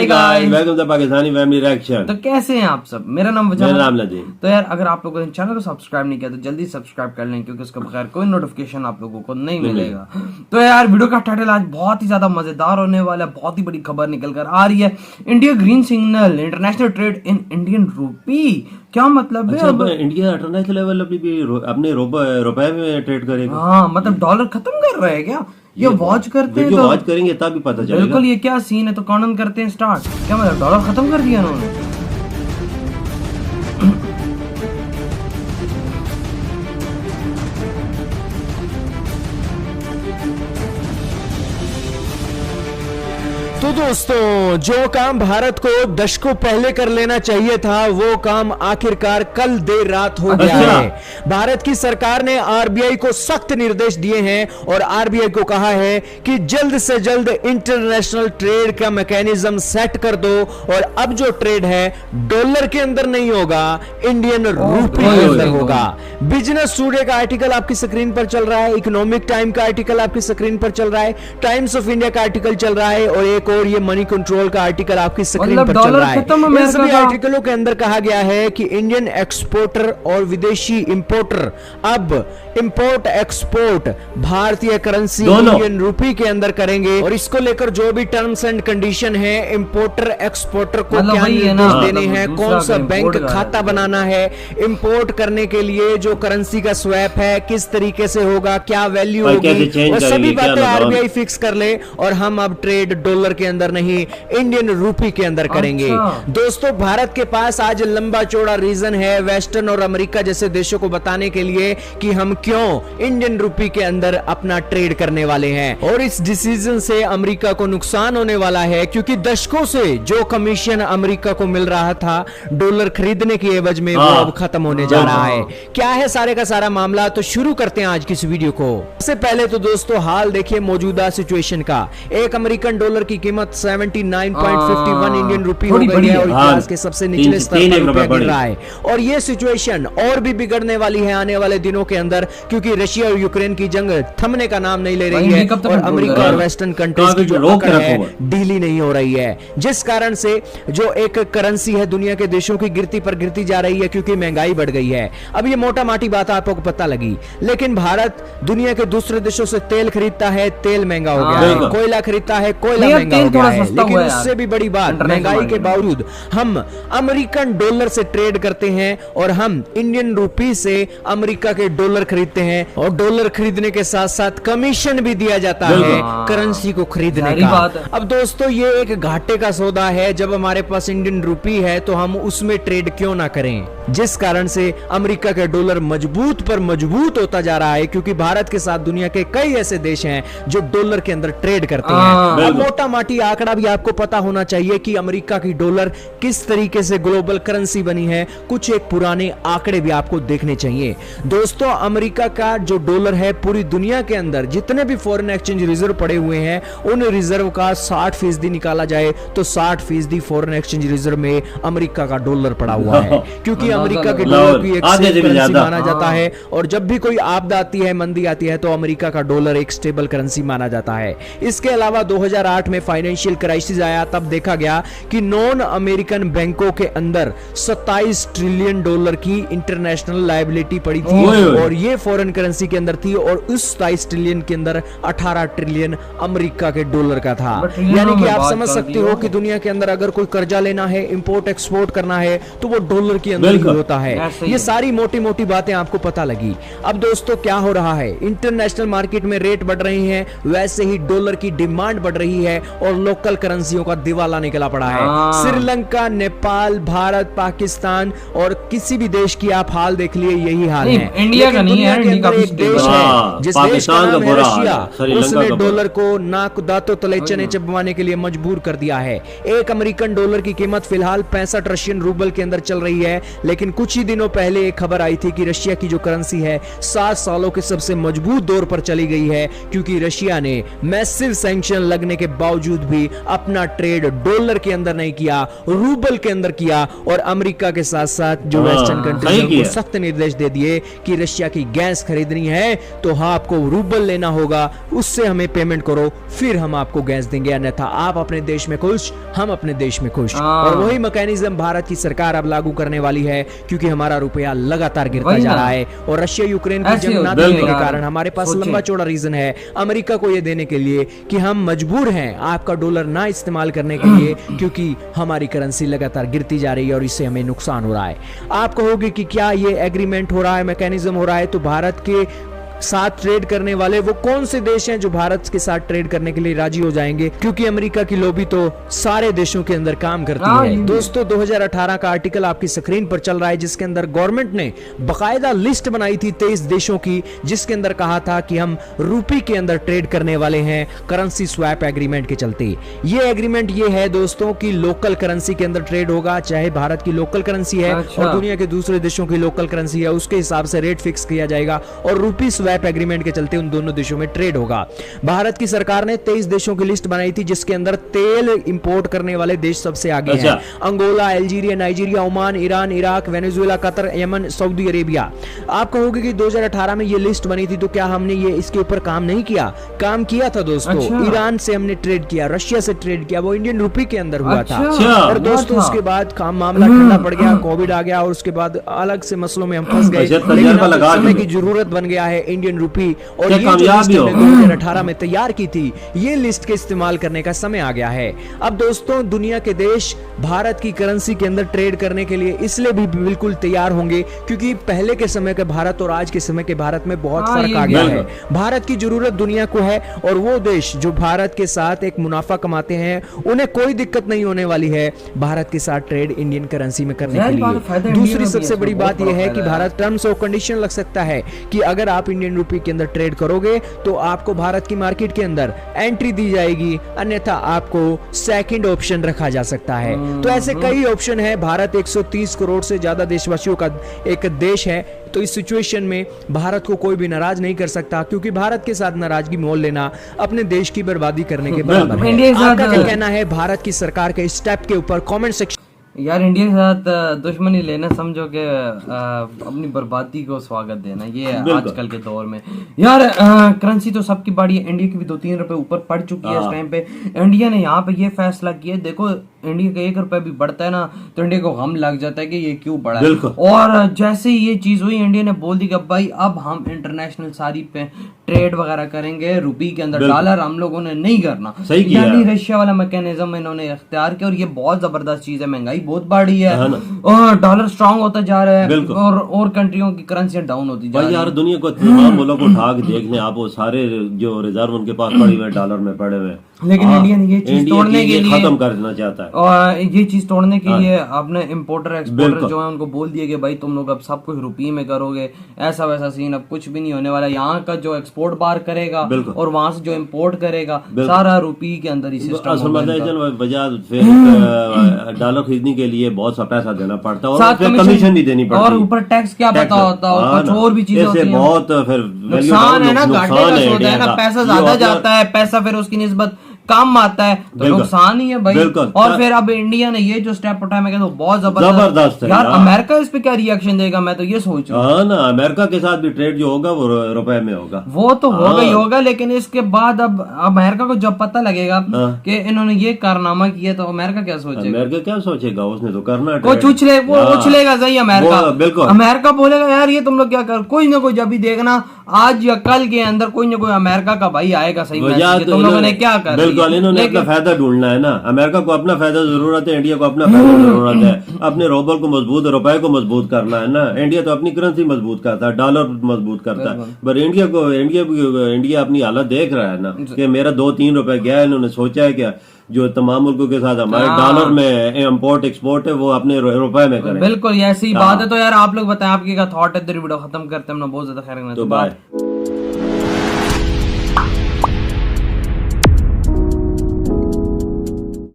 Hi guys, welcome to Pakistani family reaction. तो कैसे हैं आप सब। मेरा नाम मेरा नाम नदीम। तो यार अगर आप लोगों ने चैनल को सब्सक्राइब नहीं किया तो जल्दी सब्सक्राइब कर लें, क्योंकि उसके बगैर कोई नोटिफिकेशन आप लोगों को नहीं मिलेगा। तो यार वीडियो का टाइटल आज बहुत ही ज्यादा मजेदार होने वाला है। बहुत ही बड़ी खबर निकल कर आ रही है। India green signal international trade in Indian rupee. क्या मतलब है? अब इंडिया इंटरनेशनल लेवल अपने रुपए में ट्रेड करेगा। हाँ मतलब डॉलर खत्म कर रहे हैं क्या? ये वॉच करते हैं तो वॉच करेंगे तब भी पता चलेगा। बिल्कुल, ये क्या सीन है। तो कॉनन करते हैं स्टार्ट। क्या मतलब डॉलर खत्म कर दिया उन्होंने? तो दोस्तों, जो काम भारत को दशकों पहले कर लेना चाहिए था वो काम आखिरकार कल देर रात हो गया है। भारत की सरकार ने आरबीआई को सख्त निर्देश दिए हैं और आरबीआई को कहा है कि जल्द से जल्द इंटरनेशनल ट्रेड का मैकेनिज्म सेट कर दो। और अब जो ट्रेड है डॉलर के अंदर नहीं होगा, इंडियन रूपी के अंदर होगा। बिजनेस टुडे का आर्टिकल आपकी स्क्रीन पर चल रहा है, इकोनॉमिक टाइम का आर्टिकल आपकी स्क्रीन पर चल रहा है, टाइम्स ऑफ इंडिया का आर्टिकल चल रहा है और एक और ये मनी कंट्रोल का आर्टिकल आपकी स्क्रीन पर चल रहा है। इन सभी आर्टिकलों के अंदर कहा गया है कि इंडियन एक्सपोर्टर और विदेशी इंपोर्टर अब इंपोर्ट एक्सपोर्ट भारतीय करेंसी इंडियन रूपी के अंदर करेंगे। और इसको लेकर जो भी टर्म्स एंड कंडीशन है, इंपोर्टर एक्सपोर्टर को क्या निर्देश देने हैं, कौन सा बैंक खाता बनाना है, इंपोर्ट करने के लिए जो करेंसी का स्वैप है किस तरीके से होगा, क्या वैल्यू होगी, और सभी बातें आरबीआई फिक्स कर ले। और हम अब ट्रेड डॉलर के अंदर नहीं, इंडियन रूपी के अंदर करेंगे। दोस्तों, भारत के पास आज लंबा चौड़ा रीजन है वेस्टर्न और अमेरिका जैसे देशों को बताने के लिए कि हम क्यों इंडियन रूपी के अंदर अपना ट्रेड करने वाले हैं। और इस डिसीजन से अमेरिका को नुकसान होने वाला है, क्योंकि दशकों से जो कमीशन अमेरिका को मिल रहा था डॉलर खरीदने की एवज में वो अब खत्म होने जा रहा है। क्या है सारे का सारा मामला, तो शुरू करते हैं आज की इस वीडियो को। सबसे पहले तो दोस्तों हाल देखिए मौजूदा सिचुएशन का। एक अमेरिकन डॉलर की कीमत 79.51 इंडियन रूपी हो गई है और इतिहास के सबसे निचले स्तर पर रुपया गिर रहा है। और ये सिचुएशन और भी बिगड़ने वाली है आने वाले दिनों के अंदर, क्योंकि रशिया और यूक्रेन की जंग थमने का नाम नहीं ले रही है और अमेरिका और वेस्टर्न कंट्रीज की जो अकड़ है ढीली नहीं हो रही है, जिस कारण से जो एक करेंसी है दुनिया के देशों की गिरती पर गिरती जा रही है, क्योंकि महंगाई बढ़ गई है। अब ये मोटा माटी बात आपको पता लगी, लेकिन भारत दुनिया के दूसरे देशों से तेल खरीदता है, तेल महंगा हो गया है, कोयला खरीदता है, कोयला महंगा हो गया है। लेकिन उससे भी बड़ी बात, महंगाई के बावजूद हम अमेरिकन डॉलर से ट्रेड करते हैं और हम इंडियन रूपी से अमेरिका के डॉलर खरीदते हैं। और डॉलर खरीदने के साथ साथ कमीशन भी दिया जाता है करेंसी को खरीदने का। अब दोस्तों, ये एक घाटे का सौदा है। जब हमारे पास इंडियन रूपी है तो हम उसमें ट्रेड क्यों ना करें, जिस कारण से अमेरिका का डॉलर मजबूत पर मजबूत होता जा रहा है, क्योंकि भारत के साथ दुनिया के कई ऐसे देश हैं जो डॉलर के अंदर ट्रेड करते हैं। अब मोटा माटी आंकड़ा भी आपको पता होना चाहिए कि अमेरिका की डॉलर किस तरीके से ग्लोबल करेंसी बनी है। कुछ एक पुराने आंकड़े भी आपको देखने चाहिए। दोस्तों, अमेरिका का जो डॉलर है पूरी दुनिया के अंदर जितने भी फॉरेन एक्सचेंज रिजर्व पड़े हुए हैं उन रिजर्व का 60% निकाला जाए तो 60% फॉरेन एक्सचेंज रिजर्व में अमेरिका का डॉलर पड़ा हुआ है, क्योंकि अमेरिका के डॉलर की एक सेफ करेंसी माना जाता है। और जब भी कोई आपदा आती है, मंदी आती है, तो अमेरिका का डॉलर एक स्टेबल करेंसी माना जाता है। इसके अलावा 2008 में फाइनेंशियल क्राइसिस आया, तब देखा गया कि नॉन अमेरिकन बैंकों के अंदर 27 ट्रिलियन डॉलर की इंटरनेशनल लायबिलिटी पड़ी थी और ये फॉरेन करेंसी के अंदर थी। और उस 27 ट्रिलियन के अंदर 18 ट्रिलियन अमेरिका के डॉलर का था। यानी कि आप समझ सकते हो कि दुनिया के अंदर अगर कोई कर्जा लेना है, इंपोर्ट एक्सपोर्ट करना है, तो वो डॉलर के अंदर ही होता है। ये सारी मोटी मोटी बातें आपको पता लगी। अब दोस्तों, क्या हो रहा है, इंटरनेशनल मार्केट में रेट बढ़ रहे हैं, वैसे ही डॉलर की डिमांड बढ़ रही है और लोकल करेंसियों का दिवाला निकला पड़ा है। श्रीलंका, नेपाल, भारत, पाकिस्तान और किसी भी देश की आप हाल देख लिए, यही हाल है। इंडिया का नहीं है, इंडिया का एक देश है जिस देश का नाम है रशिया, उसने डॉलर को नाक दांतों तले चने चबवाने के लिए मजबूर कर दिया है। एक अमेरिकन डॉलर की कीमत फिलहाल 65 रशियन रूबल के अंदर चल रही है, लेकिन कुछ ही दिनों पहले एक खबर आई थी कि रशिया की जो करेंसी है 7 सालों के सबसे मजबूत दौर पर चली गई है, क्योंकि रशिया ने मैसिव सैंक्शन लगने के बावजूद भी अपना ट्रेड डॉलर के अंदर नहीं किया, रूबल के अंदर किया। और अमेरिका के साथ साथ जो वेस्टर्न कंट्रीज उनको सख्त निर्देश दे दिए कि रशिया की गैस खरीदनी है तो हाँ आपको रूबल लेना होगा, उससे हमें पेमेंट करो, फिर हम आपको गैस देंगे, अन्यथा आप अपने देश में खुश, हम अपने देश में खुश। और वही मैकेनिज्म भारत की सरकार अब लागू करने वाली है, क्योंकि हमारा रुपया लगातार गिरता जा रहा है और रशिया यूक्रेन की जंग ना देने के कारण हमारे पास लंबा चौड़ा रीजन है अमेरिका को यह देने के लिए कि हम मजबूर हैं आपका डॉलर ना इस्तेमाल करने के लिए, क्योंकि हमारी करेंसी लगातार गिरती जा रही है और इससे हमें नुकसान हो रहा है। आप कहोगे कि क्या ये एग्रीमेंट हो रहा है, मैकेनिज्म हो रहा है, तो भारत के साथ ट्रेड करने वाले वो कौन से देश हैं जो भारत के साथ ट्रेड करने के लिए राजी हो जाएंगे, क्योंकि अमेरिका की लॉबी तो सारे देशों के अंदर काम करती है। दोस्तों 2018 का आर्टिकल आपकी स्क्रीन पर चल रहा है, जिसके अंदर गवर्नमेंट ने बकायदा लिस्ट बनाई थी 23 देशों की, जिसके अंदर कहा था कि हम रूपी के अंदर ट्रेड करने वाले हैं करेंसी स्वैप एग्रीमेंट के चलते। ये एग्रीमेंट ये है दोस्तों कि लोकल करेंसी के अंदर ट्रेड होगा, चाहे भारत की लोकल करेंसी है और दुनिया के दूसरे देशों की लोकल करेंसी है, उसके हिसाब से रेट फिक्स किया जाएगा और रूपी स्वैप एग्रीमेंट के चलते उन दोनों देशों में ट्रेड होगा। भारत की सरकार ने 23 देशों की लिस्ट बनाई थी, जिसके अंदर तेल इंपोर्ट करने वाले देश सबसे आगे हैं। Angola, Algeria, Nigeria, Oman, Iran, Iraq, Venezuela, Qatar, Yemen, Saudi Arabia. आप कहोगे कि 2018 में ये लिस्ट बनी थी तो क्या हमने ये इसके ऊपर काम नहीं किया? काम किया था दोस्तों। ईरान से हमने ट्रेड किया, रशिया से ट्रेड किया, वो इंडियन रूपी के अंदर हुआ था। और दोस्तों उसके बाद काम मामला ठंडा पड़ गया, कोविड आ गया और उसके बाद अलग से मसलों में हम फंस गए। समय की जरूरत बन गया है इंडियन रूपी, और ये जो लिस्ट हमने 2018 में तैयार की थी, ये लिस्ट के इस्तेमाल करने का समय आ गया है। अब दोस्तों दुनिया के देश भारत की करेंसी के अंदर ट्रेड करने के लिए इसलिए भी बिल्कुल तैयार होंगे क्योंकि पहले के समय के भारत और आज के समय के भारत में बहुत फर्क आ गया है। भारत की जरूरत दुनिया को है और वो देश जो भारत के साथ एक मुनाफा कमाते हैं उन्हें कोई दिक्कत नहीं होने वाली है भारत के साथ ट्रेड इंडियन करेंसी में करने के लिए। दूसरी सबसे बड़ी बात यह है कि भारत टर्म्स और कंडीशन लग सकता है कि अगर आप इंडियन रूपी के अंदर ट्रेड करोगे तो आपको भारत की मार्केट के अंदर एंट्री दी जाएगी, अन्यथा आपको सेकंड ऑप्शन रखा जा सकता है। तो ऐसे कई ऑप्शन है। भारत 130 करोड़ से ज्यादा देशवासियों का एक देश है, तो इस सिचुएशन में भारत को कोई भी नाराज नहीं कर सकता, क्योंकि भारत के साथ नाराजगी मोल लेना अपने देश की बर्बादी करने के बराबर है। आपका क्या कहना है भारत की सरकार के स्टेप के ऊपर? Comment section. यार इंडिया के साथ दुश्मनी लेना समझो कि अपनी बर्बादी को स्वागत देना, ये आजकल के दौर में। यार करेंसी तो सबकी बड़ी है, इंडिया की भी 2-3 रुपए ऊपर पड़ चुकी है इस टाइम पे। इंडिया ने यहाँ पे ये फैसला किया, देखो इंडिया का 1 रुपया भी बढ़ता है ना तो इंडिया को गम लग जाता है कि ये क्यों बढ़ा है। और जैसे ही ये चीज हुई इंडिया ने बोल दी कि भाई अब हम इंटरनेशनल सारी पे ट्रेड वगैरह करेंगे रूपी के अंदर, डॉलर हम लोगों ने नहीं करना। यानी रशिया वाला मैकेनिज्म इन्होंने इख्तियार किया और ये बहुत जबरदस्त चीज है। महंगाई बहुत बढ़ी है और डॉलर स्ट्रांग होता जा रहा है और कंट्रियों की करेंसियां डाउन होती जा रही है। यार दुनिया को तमाम मुल्कों को उठा के देख लें आप, वो सारे जो रिजर्व उनके पास पड़े हुए डॉलर में पड़े हुए, लेकिन इंडिया ने ये चीज तोड़ने के लिए खत्म कर देना चाहता है। और ये चीज तोड़ने के लिए आपने इम्पोर्टर एक्सपोर्टर जो है उनको बोल दिया कि भाई तुम लोग अब सब कुछ रुपये में करोगे, ऐसा वैसा सीन अब कुछ भी नहीं होने वाला। यहाँ का जो एक्सपोर्ट बाहर करेगा और वहां से जो इम्पोर्ट करेगा सारा रुपये के अंदर ही सिस्टम। डॉलर खरीदने के लिए बहुत सा पैसा देना पड़ता है और कमीशन नहीं देनी पड़ती, और ऊपर टैक्स क्या पता होता है, कुछ और भी चीजें होती हैं। बहुत फिर नुकसान है ना, घाटे का सौदा है ना, पैसा ज्यादा जाता है, पैसा फिर उसकी निस्बत काम आता है तो नुकसान ही है भाई। और फिर अब इंडिया ने ये जो स्टेप उठाया मैं कहता हूँ बहुत जबरदस्त है यार। अमेरिका इस पे क्या रिएक्शन देगा मैं तो ये सोच रहा हूँ। ना अमेरिका के साथ भी ट्रेड जो होगा वो रुपए में होगा, वो तो होगा ही होगा, लेकिन इसके बाद अब अमेरिका को जब पता लगेगा कि इन्होंने ये कारनामा किया तो अमेरिका क्या सोचेगा? अमेरिका क्या सोचेगा, उसने तो करना वो उछलेगा सही अमेरिका। बिल्कुल अमेरिका बोलेगा यार ये तुम लोग क्या कर, कोई ना कोई जब भी देखना आज या कल के अंदर कोई ना कोई अमेरिका का भाई आएगा सही मैसेज, तुम लोगों ने क्या कर। बिल्कुल इन्होंने अपना फायदा ढूंढना है ना। अमेरिका को अपना फायदा जरूरत है, इंडिया को अपना फायदा जरूरत है। अपने रूबल को मजबूत, रुपए को मजबूत करना है ना। इंडिया तो अपनी करेंसी मजबूत करता है, डॉलर मजबूत करता है, पर इंडिया अपनी हालत देख रहा है ना कि मेरा 2-3 रुपए गया है। इन्होंने सोचा है क्या जो तमाम मुल्कों के साथ हमारे डॉलर में इम्पोर्ट एक्सपोर्ट है वो अपने रुपए में करें। बिल्कुल ऐसी बात है। तो यार आप लोग बताएं आपकी क्या थॉट है, वीडियो खत्म करते हैं, बहुत ज्यादा खैर। तो बाय।